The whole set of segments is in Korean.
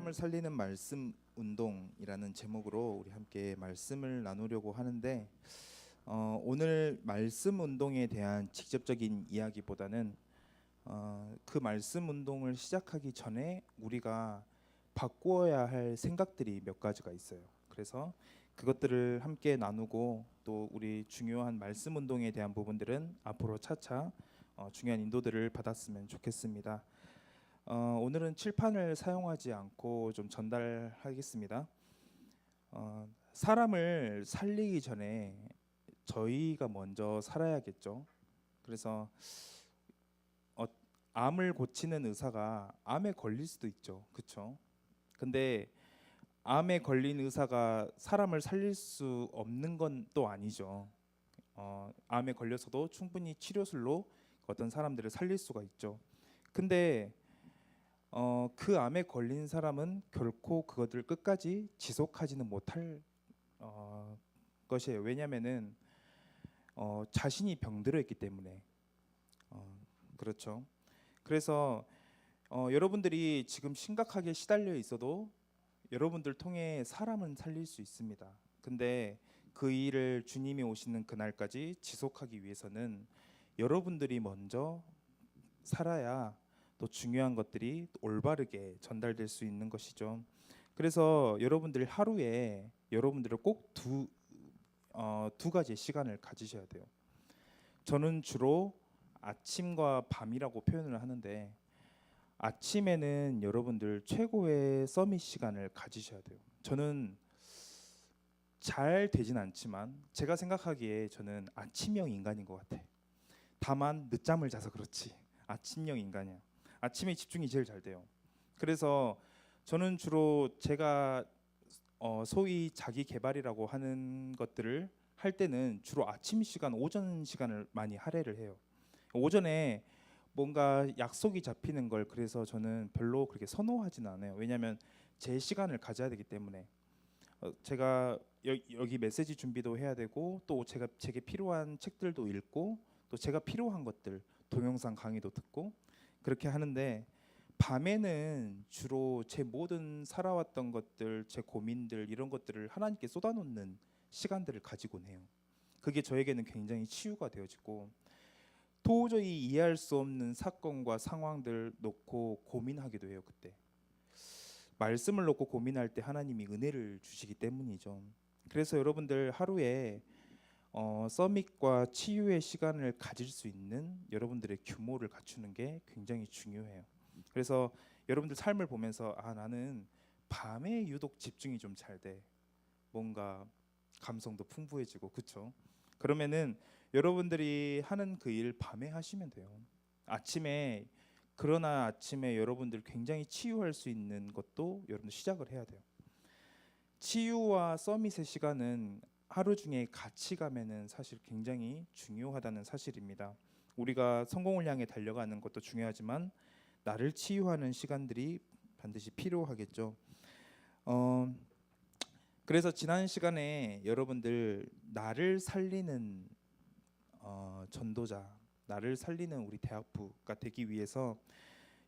사람을 살리는 말씀 운동이라는 제목으로 우리 함께 말씀을 나누려고 하는데 오늘 말씀 운동에 대한 직접적인 이야기보다는 그 말씀 운동을 시작하기 전에 우리가 바꾸어야 할 생각들이 몇 가지가 있어요. 그래서 그것들을 함께 나누고 또 우리 중요한 말씀 운동에 대한 부분들은 앞으로 차차 중요한 인도들을 받았으면 좋겠습니다. 오늘은 칠판을 사용하지 않고 좀 전달하겠습니다. 사람을 살리기 전에 저희가 먼저 살아야겠죠. 그래서 암을 고치는 의사가 암에 걸릴 수도 있죠. 그렇죠? 근데 암에 걸린 의사가 사람을 살릴 수 없는 건 또 아니죠. 암에 걸려서도 충분히 치료술로 어떤 사람들을 살릴 수가 있죠. 근데 그 암에 걸린 사람은 결코 그것을 끝까지 지속하지는 못할 것이에요. 왜냐하면은 자신이 병들어 있기 때문에 그렇죠. 그래서 여러분들이 지금 심각하게 시달려 있어도 여러분들 통해 사람은 살릴 수 있습니다. 근데 그 일을 주님이 오시는 그날까지 지속하기 위해서는 여러분들이 먼저 살아야 또 중요한 것들이 올바르게 전달될 수 있는 것이죠. 그래서 여러분들 하루에 여러분들을 꼭 두 가지의 시간을 가지셔야 돼요. 저는 주로 아침과 밤이라고 표현을 하는데 아침에는 여러분들 최고의 서밋 시간을 가지셔야 돼요. 저는 잘 되진 않지만 제가 생각하기에 저는 아침형 인간인 것 같아. 다만 늦잠을 자서 그렇지 아침형 인간이야. 아침에 집중이 제일 잘 돼요. 그래서 저는 주로 제가 소위 자기 개발이라고 하는 것들을 할 때는 주로 아침 시간, 오전 시간을 많이 할애를 해요. 오전에 뭔가 약속이 잡히는 걸 그래서 저는 별로 그렇게 선호하지는 않아요. 왜냐하면 제 시간을 가져야 되기 때문에 제가 여기 메시지 준비도 해야 되고 또 제게 필요한 책들도 읽고 또 제가 필요한 것들 동영상 강의도 듣고 그렇게 하는데 밤에는 주로 제 모든 살아왔던 것들, 제 고민들 이런 것들을 하나님께 쏟아놓는 시간들을 가지곤 해요. 그게 저에게는 굉장히 치유가 되어지고 도저히 이해할 수 없는 사건과 상황들 놓고 고민하기도 해요. 그때 말씀을 놓고 고민할 때 하나님이 은혜를 주시기 때문이죠. 그래서 여러분들 하루에 서밋과 치유의 시간을 가질 수 있는 여러분들의 규모를 갖추는 게 굉장히 중요해요. 그래서 여러분들 삶을 보면서 나는 밤에 유독 집중이 좀 잘 돼. 뭔가 감성도 풍부해지고 그렇죠? 그러면은 여러분들이 하는 그 일 밤에 하시면 돼요. 아침에 그러나 아침에 여러분들 굉장히 치유할 수 있는 것도 여러분들 시작을 해야 돼요. 치유와 서밋의 시간은 하루 중에 같이 가면은 사실 굉장히 중요하다는 사실입니다. 우리가 성공을 향해 달려가는 것도 중요하지만 나를 치유하는 시간들이 반드시 필요하겠죠. 그래서 지난 시간에 여러분들 나를 살리는 전도자, 나를 살리는 우리 대학부가 되기 위해서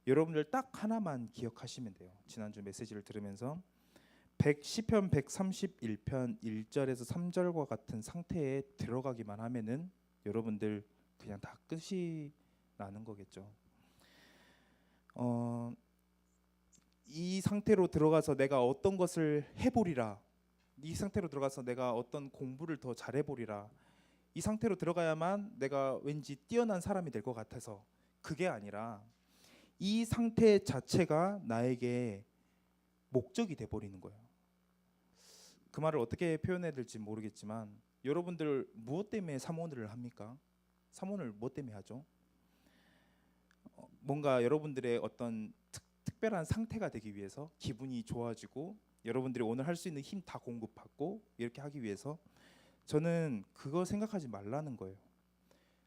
여러분들 딱 하나만 기억하시면 돼요. 지난주 메시지를 들으면서 시편 131편 1절에서 3절과 같은 상태에 들어가기만 하면은 여러분들 그냥 다 끝이 나는 거겠죠. 이 상태로 들어가서 내가 어떤 것을 해보리라. 이 상태로 들어가서 내가 어떤 공부를 더 잘해보리라. 이 상태로 들어가야만 내가 왠지 뛰어난 사람이 될 것 같아서 그게 아니라 이 상태 자체가 나에게 목적이 돼버리는 거예요. 그 말을 어떻게 표현해야 될지 모르겠지만 여러분들 무엇 때문에 사모를 합니까? 사모를 무엇 때문에 하죠? 뭔가 여러분들의 어떤 특별한 상태가 되기 위해서 기분이 좋아지고 여러분들이 오늘 할 수 있는 힘 다 공급받고 이렇게 하기 위해서 저는 그거 생각하지 말라는 거예요.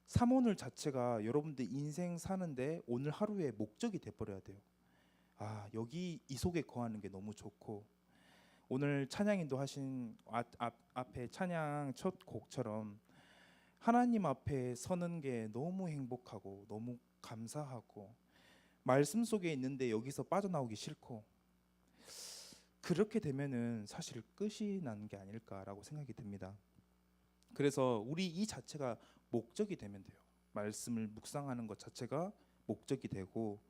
사모늘 자체가 여러분들 인생 사는데 오늘 하루의 목적이 돼버려야 돼요. 여기 이 속에 거하는 게 너무 좋고 오늘 찬양인도 하신 앞에 찬양 첫 곡처럼 하나님 앞에 서는 게 너무 행복하고 너무 감사하고 말씀 속에 있는데 여기서 빠져나오기 싫고 그렇게 되면은 사실 끝이 나는 게 아닐까라고 생각이 듭니다. 그래서 우리 이 자체가 목적이 되면 돼요. 말씀을 묵상하는 것 자체가 목적이 되고,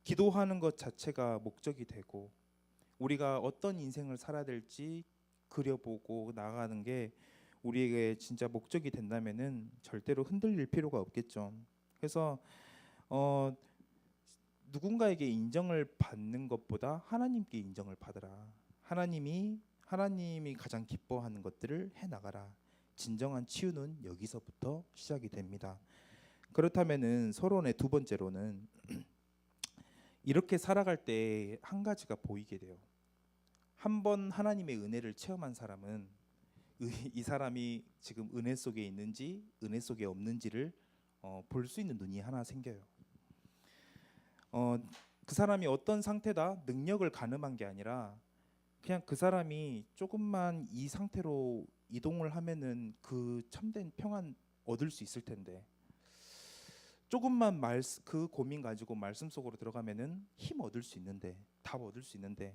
기도하는 것 자체가 목적이 되고, 우리가 어떤 인생을 살아야 될지 그려보고 나아가는 게 우리에게 진짜 목적이 된다면은 절대로 흔들릴 필요가 없겠죠. 그래서 어, 누군가에게 인정을 받는 것보다 하나님께 인정을 받으라. 하나님이 가장 기뻐하는 것들을 해 나가라. 진정한 치유는 여기서부터 시작이 됩니다. 그렇다면은 서론의 두 번째로는 이렇게 살아갈 때 한 가지가 보이게 돼요. 한 번 하나님의 은혜를 체험한 사람은 이 사람이 지금 은혜 속에 있는지 은혜 속에 없는지를 볼 수 있는 눈이 하나 생겨요. 어, 그 사람이 어떤 상태다 능력을 가늠한 게 아니라 그냥 그 사람이 조금만 이 상태로 이동을 하면은 그 참된 평안 얻을 수 있을 텐데, 조금만 그 고민 가지고 말씀 속으로 들어가면은 힘 얻을 수 있는데, 답 얻을 수 있는데,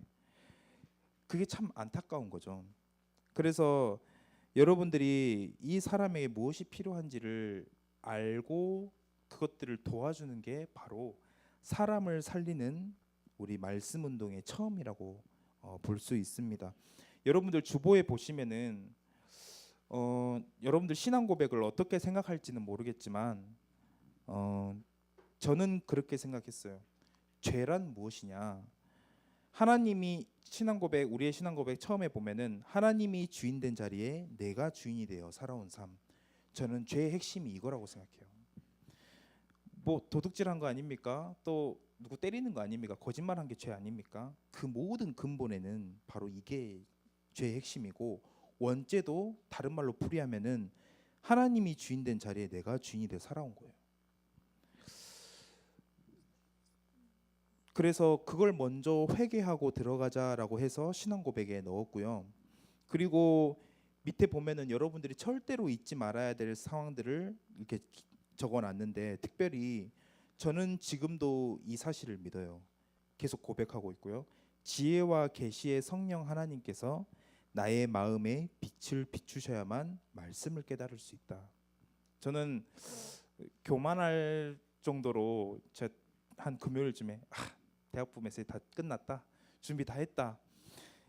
그게 참 안타까운 거죠. 그래서 여러분들이 이 사람에게 무엇이 필요한지를 알고 그것들을 도와주는 게 바로 사람을 살리는 우리 말씀 운동의 처음이라고 볼 수 있습니다. 여러분들 주보에 보시면은 여러분들 신앙 고백을 어떻게 생각할지는 모르겠지만 저는 그렇게 생각했어요. 죄란 무엇이냐? 하나님이 우리의 신앙 고백 처음에 보면은 하나님이 주인 된 자리에 내가 주인이 되어 살아온 삶. 저는 죄의 핵심이 이거라고 생각해요. 뭐 도둑질한 거 아닙니까? 또 누구 때리는 거 아닙니까? 거짓말한 게 죄 아닙니까? 그 모든 근본에는 바로 이게 죄의 핵심이고, 원죄도 다른 말로 풀이하면은 하나님이 주인 된 자리에 내가 주인이 되어 살아온 거예요. 그래서 그걸 먼저 회개하고 들어가자라고 해서 신앙 고백에 넣었고요. 그리고 밑에 보면은 여러분들이 절대로 잊지 말아야 될 상황들을 이렇게 적어놨는데, 특별히 저는 지금도 이 사실을 믿어요. 계속 고백하고 있고요. 지혜와 계시의 성령 하나님께서 나의 마음에 빛을 비추셔야만 말씀을 깨달을 수 있다. 저는 교만할 정도로 한 금요일쯤에 대학부 메시지 다 끝났다, 준비 다 했다,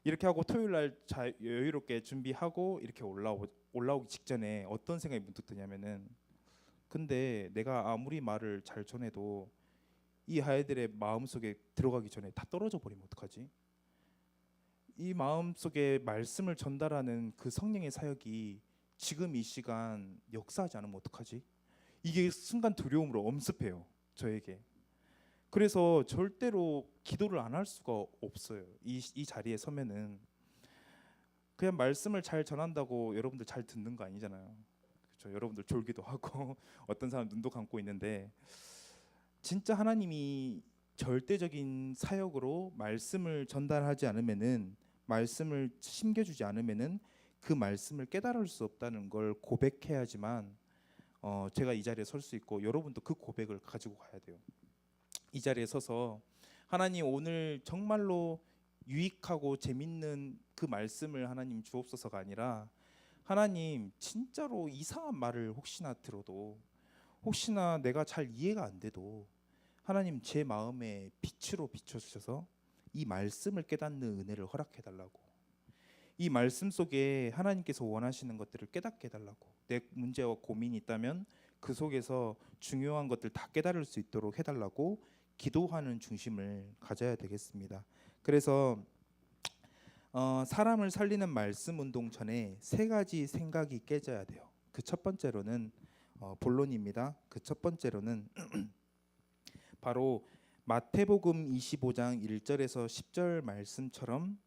이렇게 하고 토요일 날 여유롭게 준비하고 이렇게 올라오기 직전에 어떤 생각이 문득 드냐면은, 근데 내가 아무리 말을 잘 전해도 이 아이들의 마음속에 들어가기 전에 다 떨어져 버리면 어떡하지? 이 마음속에 말씀을 전달하는 그 성령의 사역이 지금 이 시간 역사하지 않으면 어떡하지? 이게 순간 두려움으로 엄습해요, 저에게. 그래서 절대로 기도를 안 할 수가 없어요. 이 자리에 서면은 그냥 말씀을 잘 전한다고 여러분들 잘 듣는 거 아니잖아요. 그렇죠? 여러분들 졸기도 하고 어떤 사람 눈도 감고 있는데, 진짜 하나님이 절대적인 사역으로 말씀을 전달하지 않으면은, 말씀을 심겨주지 않으면은 그 말씀을 깨달을 수 없다는 걸 고백해야지만 제가 이 자리에 설 수 있고 여러분도 그 고백을 가지고 가야 돼요. 이 자리에 서서 하나님 오늘 정말로 유익하고 재밌는 그 말씀을 하나님 주옵소서가 아니라, 하나님 진짜로 이상한 말을 혹시나 들어도, 혹시나 내가 잘 이해가 안 돼도 하나님 제 마음에 빛으로 비춰주셔서 이 말씀을 깨닫는 은혜를 허락해 달라고, 이 말씀 속에 하나님께서 원하시는 것들을 깨닫게 해달라고, 내 문제와 고민이 있다면 그 속에서 중요한 것들 다 깨달을 수 있도록 해달라고 기도하는 중심을 가져야 되겠습니다. 그래서 사람을 살리는 말씀 운동 전에 세 가지 생각이 깨져야 돼요. 그 첫 번째로는 본론입니다. 그 첫 번째로는 바로 마태복음 25장 1절에서 10절 말씀처럼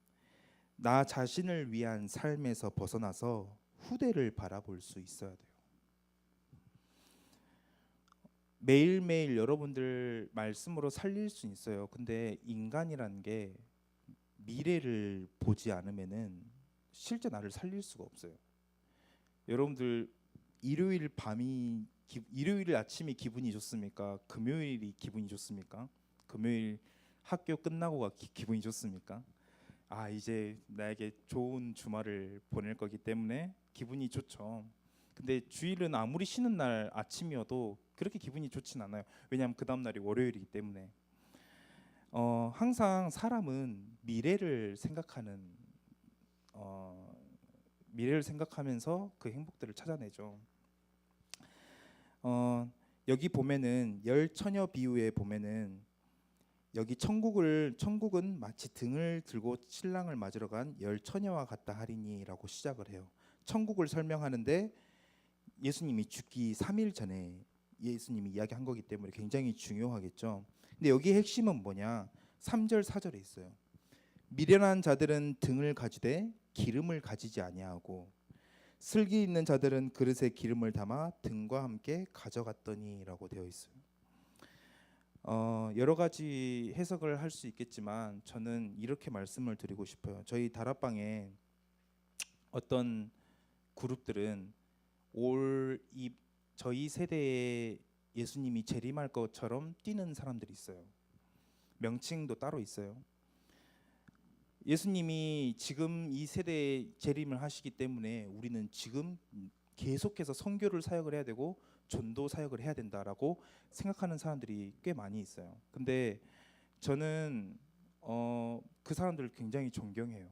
나 자신을 위한 삶에서 벗어나서 후대를 바라볼 수 있어야 돼요. 매일매일 여러분들 말씀으로 살릴 수 있어요. 근데 인간이라는 게 미래를 보지 않으면은 실제 나를 살릴 수가 없어요. 여러분들 일요일 아침이 기분이 좋습니까? 금요일이 기분이 좋습니까? 금요일 학교 끝나고가 기분이 좋습니까? 아, 이제 나에게 좋은 주말을 보낼 거기 때문에 기분이 좋죠. 근데 주일은 아무리 쉬는 날 아침이어도 그렇게 기분이 좋진 않아요. 왜냐하면 그 다음 날이 월요일이기 때문에. 항상 사람은 어, 미래를 생각하면서 그 행복들을 찾아내죠. 여기 보면은 열 처녀 비유에 보면은 여기 천국은 마치 등을 들고 신랑을 맞으러 간 열 처녀와 같다 하리니라고 시작을 해요. 천국을 설명하는데 예수님이 죽기 3일 전에 예수님이 이야기한 거기 때문에 굉장히 중요하겠죠. 근데 여기 핵심은 뭐냐? 3절 4절에 있어요. 미련한 자들은 등을 가지되 기름을 가지지 아니하고 슬기 있는 자들은 그릇에 기름을 담아 등과 함께 가져갔더니라고 되어 있어요. 여러 가지 해석을 할 수 있겠지만 저는 이렇게 말씀을 드리고 싶어요. 저희 다락방에 어떤 그룹들은 저희 세대에 예수님이 재림할 것처럼 뛰는 사람들이 있어요. 명칭도 따로 있어요. 예수님이 지금 이 세대에 재림을 하시기 때문에 우리는 지금 계속해서 선교를 사역을 해야 되고 전도 사역을 해야 된다라고 생각하는 사람들이 꽤 많이 있어요. 근데 저는 그 사람들을 굉장히 존경해요.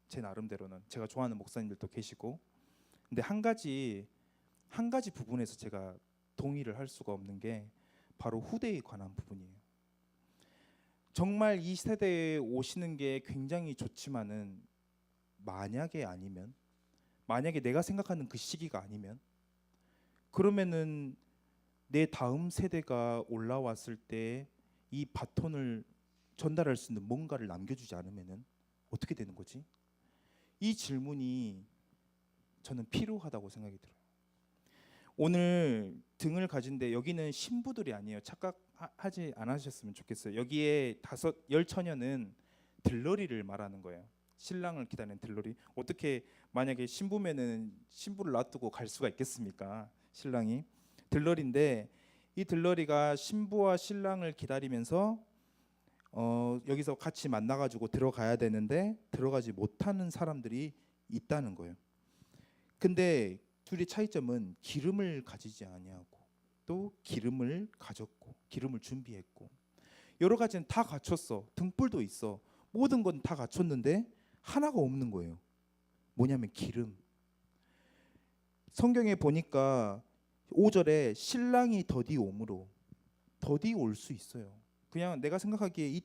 제 나름대로는 제가 좋아하는 목사님들도 계시고, 근데 한 가지 부분에서 제가 동의를 할 수가 없는 게 바로 후대에 관한 부분이에요. 정말 이 세대에 오시는 게 굉장히 좋지만은 만약에 내가 생각하는 그 시기가 아니면, 그러면은 내 다음 세대가 올라왔을 때 이 바톤을 전달할 수 있는 뭔가를 남겨주지 않으면은 어떻게 되는 거지? 이 질문이 저는 필요하다고 생각이 들어요. 오늘 등을 가진데 여기는 신부들이 아니에요. 착각하지 않으셨으면 좋겠어요. 여기에 열 처녀는 들러리를 말하는 거예요. 신랑을 기다리는 들러리. 어떻게 만약에 신부면은 신부를 놔두고 갈 수가 있겠습니까? 신랑이 들러리인데, 이 들러리가 신부와 신랑을 기다리면서 여기서 같이 만나가지고 들어가야 되는데 들어가지 못하는 사람들이 있다는 거예요. 근데 둘의 차이점은 기름을 가지지 아니하고 또 기름을 가졌고 기름을 준비했고, 여러 가지는 다 갖췄어. 등불도 있어. 모든 건 다 갖췄는데 하나가 없는 거예요. 뭐냐면 기름. 성경에 보니까 5절에 신랑이 더디 올 수 있어요. 그냥 내가 생각하기에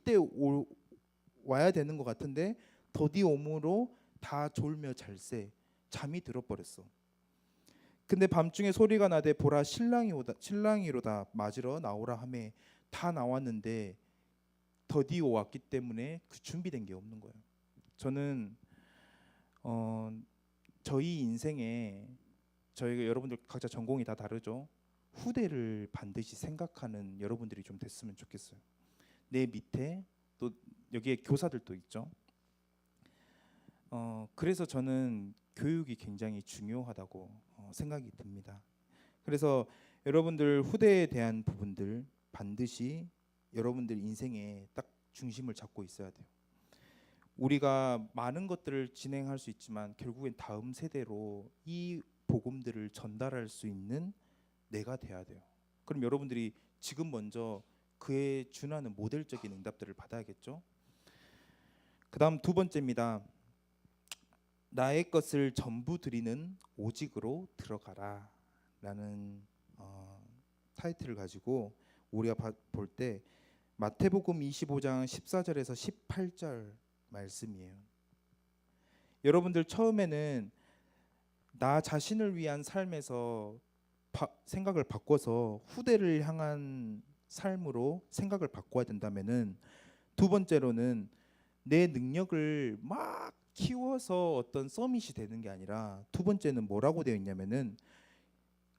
와야 되는 것 같은데 더디 옴으로 다 졸며 잘새 잠이 들어버렸어. 근데 밤중에 소리가 나되 보라 신랑이로다 맞으러 나오라 하매 다 나왔는데 더디어 왔기 때문에 그 준비된 게 없는 거예요. 저는 저희 인생에 저희가 여러분들 각자 전공이 다 다르죠. 후대를 반드시 생각하는 여러분들이 좀 됐으면 좋겠어요. 내 밑에 또 여기에 교사들도 있죠. 그래서 저는 교육이 굉장히 중요하다고 생각이 듭니다. 그래서 여러분들 후대에 대한 부분들 반드시 여러분들 인생에 딱 중심을 잡고 있어야 돼요. 우리가 많은 것들을 진행할 수 있지만 결국엔 다음 세대로 이 복음들을 전달할 수 있는 내가 돼야 돼요. 그럼 여러분들이 지금 먼저 그에 준하는 모델적인 응답들을 받아야겠죠. 그 다음 두 번째입니다. 나의 것을 전부 드리는 오직으로 들어가라 라는 타이틀을 가지고 우리가 볼 때 마태복음 25장 14절에서 18절 말씀이에요. 여러분들 처음에는 나 자신을 위한 삶에서 생각을 바꿔서 후대를 향한 삶으로 생각을 바꿔야 된다면은, 두 번째로는 내 능력을 막 키워서 어떤 서밋이 되는 게 아니라, 두 번째는 뭐라고 되어 있냐면은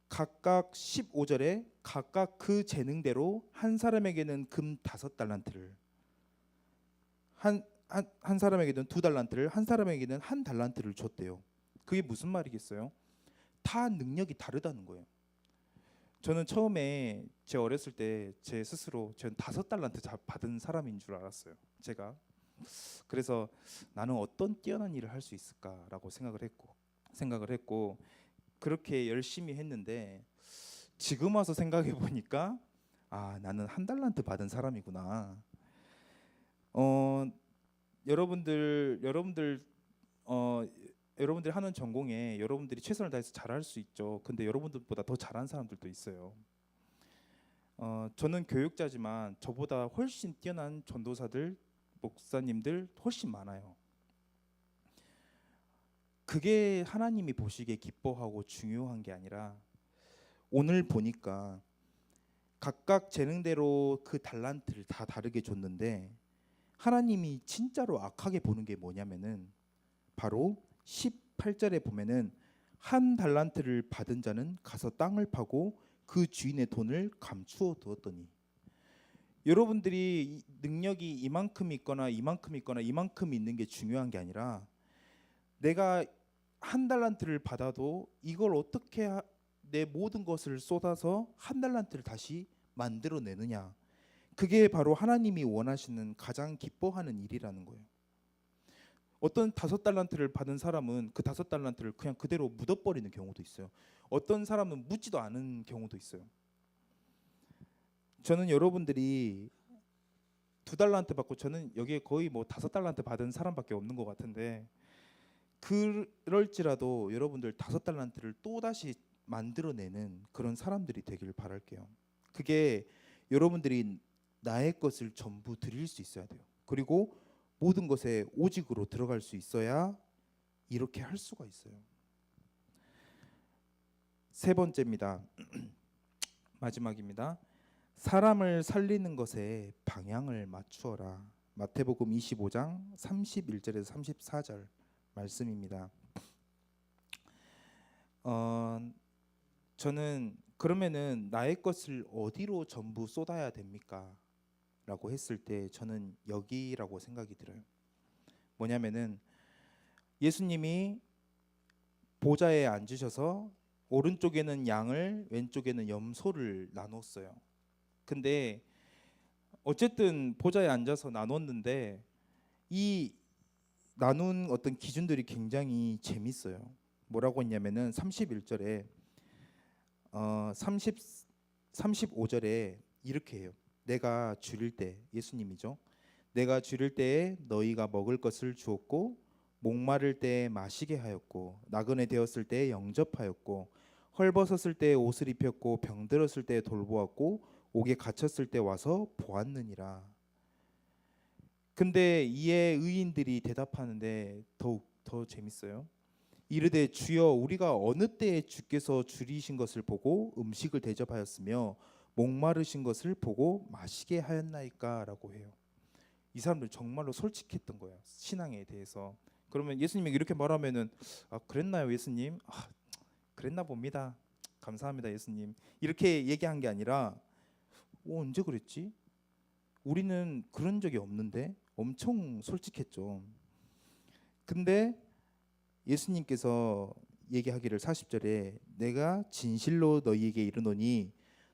각각 15절에 각각 그 재능대로 한 사람에게는 금 5달란트를, 한 사람에게는 2달란트를, 한 사람에게는 1달란트를 줬대요. 그게 무슨 말이겠어요? 다 능력이 다르다는 거예요. 저는 처음에 제 어렸을 때 제 스스로 저는 5달란트 받은 사람인 줄 알았어요. 제가 그래서 나는 어떤 뛰어난 일을 할 수 있을까라고 생각을 했고 그렇게 열심히 했는데 지금 와서 생각해 보니까 나는 한 달란트 받은 사람이구나. 어 여러분들 어 여러분들이 하는 전공에 여러분들이 최선을 다해서 잘할 수 있죠. 근데 여러분들보다 더 잘하는 사람들도 있어요. 저는 교육자지만 저보다 훨씬 뛰어난 전도사들, 목사님들 훨씬 많아요. 그게 하나님이 보시기에 기뻐하고 중요한 게 아니라 오늘 보니까 각각 재능대로 그 달란트를 다 다르게 줬는데 하나님이 진짜로 악하게 보는 게 뭐냐면은 바로 18절에 보면은 한 달란트를 받은 자는 가서 땅을 파고 그 주인의 돈을 감추어 두었더니 여러분들이 능력이 이만큼 있거나 이만큼 있거나 이만큼 있는 게 중요한 게 아니라 내가 한 달란트를 받아도 이걸 어떻게 내 모든 것을 쏟아서 한 달란트를 다시 만들어내느냐. 그게 바로 하나님이 원하시는 가장 기뻐하는 일이라는 거예요. 어떤 5달란트를 받은 사람은 그 5달란트를 그냥 그대로 묻어버리는 경우도 있어요. 어떤 사람은 묻지도 않은 경우도 있어요. 저는 여러분들이 2달란트 받고 저는 여기에 거의 뭐 5달란트 받은 사람밖에 없는 것 같은데 그럴지라도 여러분들 5달란트를 또다시 만들어내는 그런 사람들이 되길 바랄게요. 그게 여러분들이 나의 것을 전부 드릴 수 있어야 돼요. 그리고 모든 것에 오직으로 들어갈 수 있어야 이렇게 할 수가 있어요. 세 번째입니다. 마지막입니다. 사람을 살리는 것에 방향을 맞추어라. 마태복음 25장 31절에서 34절 말씀입니다. 저는 그러면은 나의 것을 어디로 전부 쏟아야 됩니까? 라고 했을 때 저는 여기라고 생각이 들어요. 뭐냐면은 예수님이 보좌에 앉으셔서 오른쪽에는 양을 왼쪽에는 염소를 나눴어요. 근데 어쨌든 보좌에 앉아서 나눴는데 이 나눈 어떤 기준들이 굉장히 재밌어요. 뭐라고 했냐면은 31절에 35절에 이렇게 해요. 내가 줄일 때 예수님이죠. 내가 줄일 때에 너희가 먹을 것을 주었고 목마를 때에 마시게 하였고 나그네 되었을 때에 영접하였고 헐벗었을 때에 옷을 입혔고 병들었을 때에 돌보았고 옥에 갇혔을 때 와서 보았느니라. 근데 이에 의인들이 대답하는데 더욱 더 재밌어요. 이르되 주여 우리가 어느 때에 주께서 줄이신 것을 보고 음식을 대접하였으며 목마르신 것을 보고 마시게 하였나이까라고 해요. 이 사람들 정말로 솔직했던 거예요. 신앙에 대해서. 그러면 예수님이 이렇게 말하면은 그랬나요 예수님? 그랬나 봅니다. 감사합니다 예수님. 이렇게 얘기한 게 아니라 언제 그랬지? 우리는 그런 적이 없는데 엄청 솔직했죠. 근데 예수님께서 얘기하기를 40절에 내가 진실로 너희에게 이르노니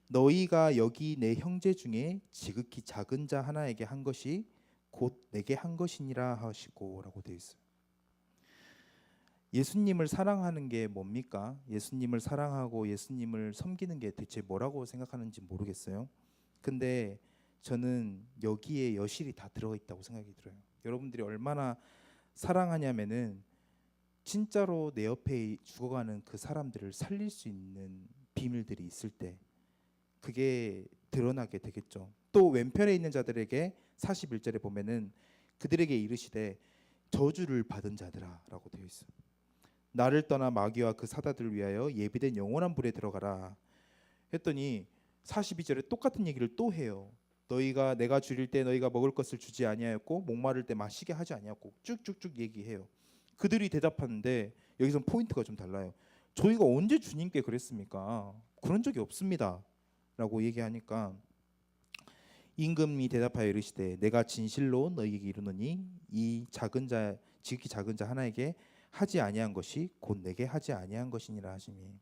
너희가 여기 내 형제 중에 지극히 작은 자 하나에게 한 것이 곧 내게 한 것이니라 하시고라고 되어 있어요. 예수님을 사랑하는 게 뭡니까? 예수님을 사랑하고 예수님을 섬기는 게 대체 뭐라고 생각하는지 모르겠어요. 근데 저는 여기에 여실히 다 들어가 있다고 생각이 들어요. 여러분들이 얼마나 사랑하냐면은 진짜로 내 옆에 죽어가는 그 사람들을 살릴 수 있는 비밀들이 있을 때 그게 드러나게 되겠죠. 또 왼편에 있는 자들에게 41절에 보면은 그들에게 이르시되 저주를 받은 자들아라고 되어 있어요. 나를 떠나 마귀와 그 사다들을 위하여 예비된 영원한 불에 들어가라 했더니 42절에 똑같은 얘기를 또 해요. 너희가 내가 줄일 때 너희가 먹을 것을 주지 아니하였고 목마를 때 마시게 하지 아니하였고 쭉쭉쭉 얘기해요. 그들이 대답하는데 여기서 포인트가 좀 달라요. 저희가 언제 주님께 그랬습니까? 그런 적이 없습니다. 라고 얘기하니까 임금이 대답하여 이르시되 내가 진실로 너희에게 이르노니 이 작은 자 지극히 작은 자 하나에게 하지 아니한 것이 곧 내게 하지 아니한 것이니라 하시니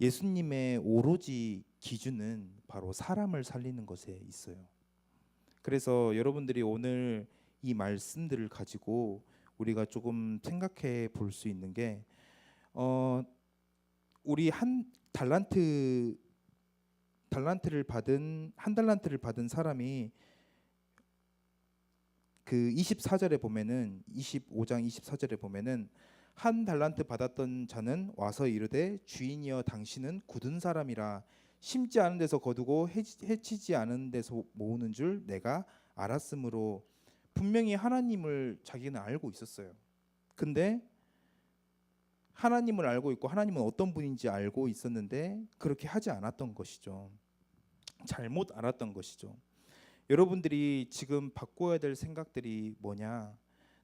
예수님의 오로지 기준은 바로 사람을 살리는 것에 있어요. 그래서 여러분들이 오늘 이 말씀들을 가지고 우리가 조금 생각해 볼 수 있는 게 우리 한 달란트를 받은 사람이 그 24절에 보면은 25장 24절에 보면은 한 달란트 받았던 자는 와서 이르되 주인이여 당신은 굳은 사람이라 심지 않은 데서 거두고 해치지 않은 데서 모으는 줄 내가 알았으므로 분명히 하나님을 자기는 알고 있었어요. 근데 하나님을 알고 있고 하나님은 어떤 분인지 알고 있었는데 그렇게 하지 않았던 것이죠. 잘못 알았던 것이죠. 여러분들이 지금 바꿔야 될 생각들이 뭐냐?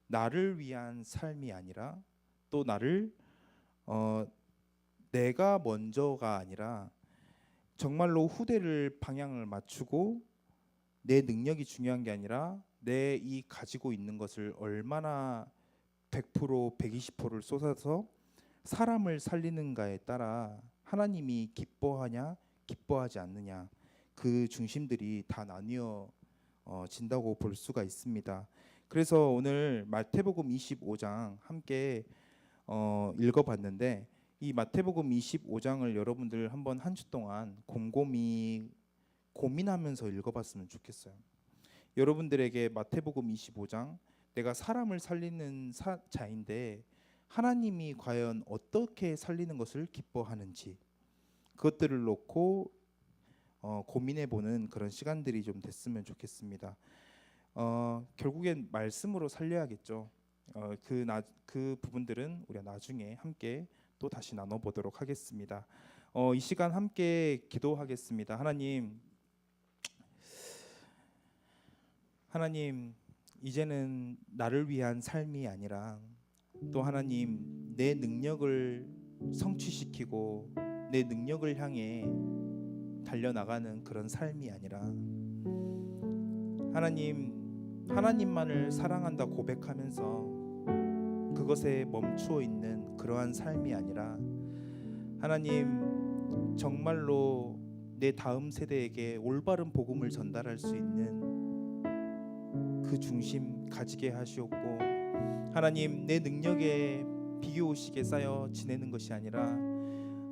나를 위한 삶이 아니라 또 내가 먼저가 아니라 정말로 후대를 방향을 맞추고 내 능력이 중요한 게 아니라 내 이 가지고 있는 것을 얼마나 100%, 120%를 쏟아서 사람을 살리는가에 따라 하나님이 기뻐하냐, 기뻐하지 않느냐 그 중심들이 다 나뉘어 진다고 볼 수가 있습니다. 그래서 오늘 마태복음 25장 함께 읽어봤는데 이 마태복음 25장을 여러분들 한번 한 주 동안 곰곰이 고민하면서 읽어봤으면 좋겠어요. 여러분들에게 마태복음 25장 내가 사람을 살리는 자인데 하나님이 과연 어떻게 살리는 것을 기뻐하는지 그것들을 놓고 고민해보는 그런 시간들이 좀 됐으면 좋겠습니다. 결국엔 말씀으로 살려야겠죠. 그 부분들은 우리가 나중에 함께 또 다시 나눠보도록 하겠습니다. 이 시간 함께 기도하겠습니다. 하나님 이제는 나를 위한 삶이 아니라 또 하나님 내 능력을 성취시키고 내 능력을 향해 달려나가는 그런 삶이 아니라 하나님만을 사랑한다 고백하면서 그것에 멈추어 있는 그러한 삶이 아니라 하나님 정말로 내 다음 세대에게 올바른 복음을 전달할 수 있는 그 중심 가지게 하시옵고 하나님 내 능력에 비교의식에 쌓여 지내는 것이 아니라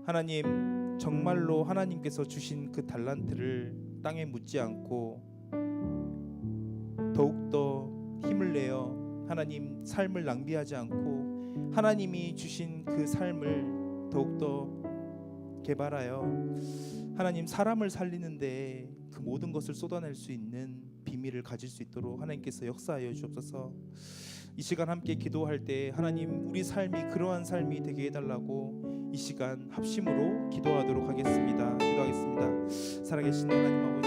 하나님 정말로 하나님께서 주신 그 달란트를 땅에 묻지 않고 더욱더 힘을 내어 하나님 삶을 낭비하지 않고 하나님이 주신 그 삶을 더욱더 개발하여 하나님 사람을 살리는데 그 모든 것을 쏟아낼 수 있는 비밀을 가질 수 있도록 하나님께서 역사하여 주옵소서. 이 시간 함께 기도할 때 하나님 우리 삶이 그러한 삶이 되게 해달라고 이 시간 합심으로 기도하도록 하겠습니다. 기도하겠습니다. 살아계신 하나님 아버지